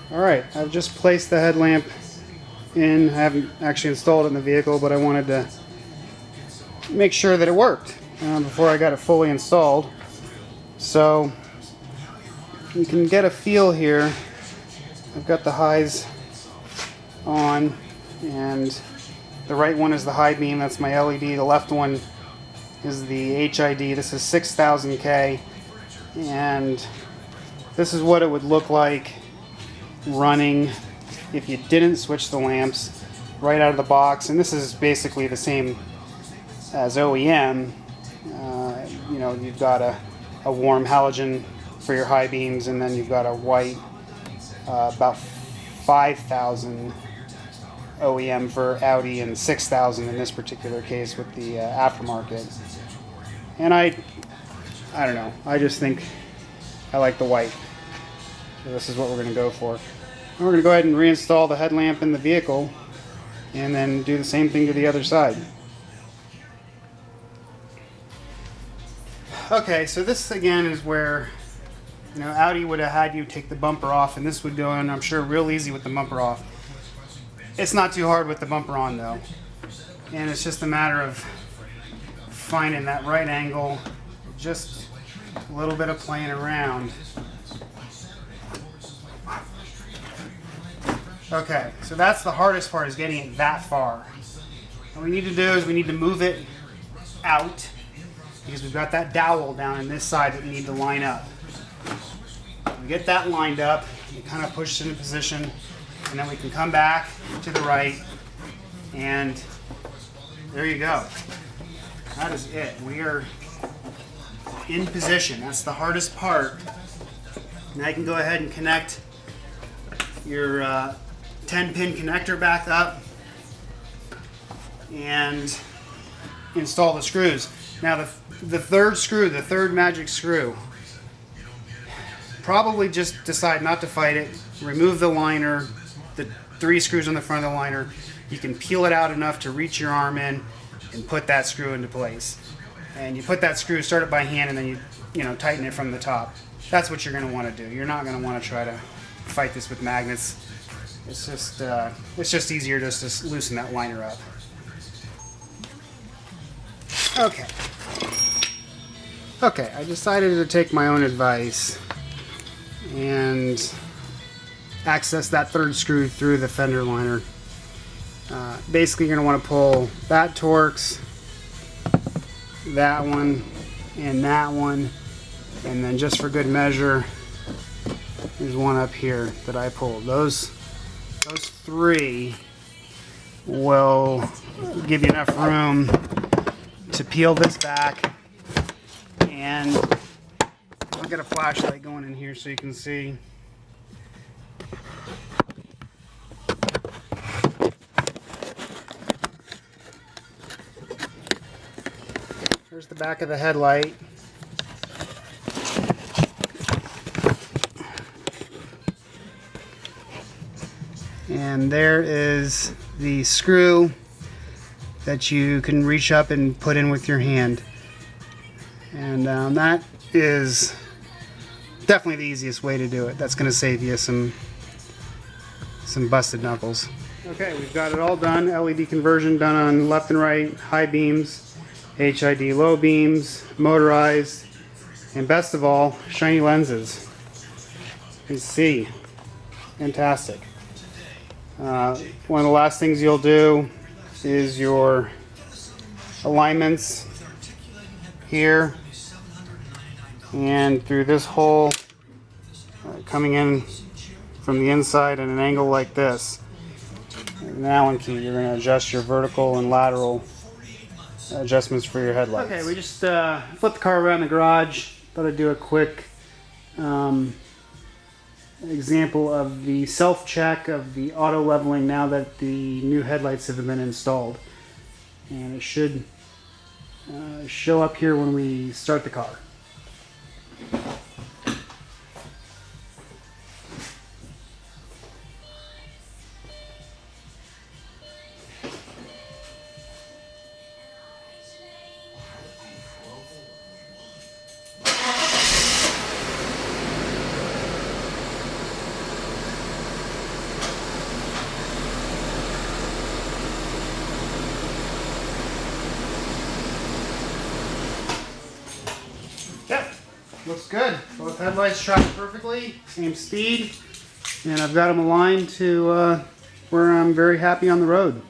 Alright, I've just placed the headlamp in. I haven't actually installed it in the vehicle, but I wanted to make sure that it worked before I got it fully installed. So you can get a feel here. I've got the highs on, and the right one is the high beam, that's my LED. The left one is the HID. This is 6000K, and this is what it would look like running if you didn't switch the lamps right out of the box. And this is basically the same as OEM. You know, you've got a warm halogen for your high beams, and then you've got a white about 5,000 OEM for Audi, and 6,000 in this particular case with the aftermarket. And I don't know, I just think I like the white. So this is what we're going to go for. And we're going to go ahead and reinstall the headlamp in the vehicle and then do the same thing to the other side. Okay, so this again is where, you know, Audi would have had you take the bumper off, and this would go in, I'm sure, real easy with the bumper off. It's not too hard with the bumper on though, and it's just a matter of finding that right angle, just a little bit of playing around. Okay, so that's the hardest part, is getting it that far. What we need to do is we need to move it out, because we've got that dowel down in this side that we need to line up. We get that lined up, we kind of push it into position, and then we can come back to the right, and there you go. That is it. We are in position. That's the hardest part. Now you can go ahead and connect your 10-pin connector back up and install the screws. Now the third screw, the third magic screw, probably just decide not to fight it. Remove the liner, the 3 screws on the front of the liner. You can peel it out enough to reach your arm in and put that screw into place. And you put that screw, start it by hand, and then you know, tighten it from the top. That's what you're going to want to do. You're not going to want to try to fight this with magnets. It's just easier just to loosen that liner up. Okay, I decided to take my own advice and access that third screw through the fender liner. Basically, you're going to want to pull that Torx, that one, and that one, and then just for good measure, there's one up here that I pulled. Those 3 will give you enough room to peel this back, and I've got a flashlight going in here so you can see. Here's the back of the headlight. And there is the screw that you can reach up and put in with your hand. And that is definitely the easiest way to do it. That's going to save you some busted knuckles. Okay, we've got it all done. LED conversion done on left and right, high beams, HID low beams, motorized, and best of all, shiny lenses. You can see, fantastic. One of the last things you'll do is your alignments here and through this hole, coming in from the inside at an angle like this. An Allen key, you're going to adjust your vertical and lateral adjustments for your headlights. Okay, we just flipped the car around the garage. Thought I'd do a quick example of the self-check of the auto leveling now that the new headlights have been installed. And it should show up here when we start the car. looks good. Both headlights shot perfectly, same speed, and I've got them aligned to where I'm very happy on the road.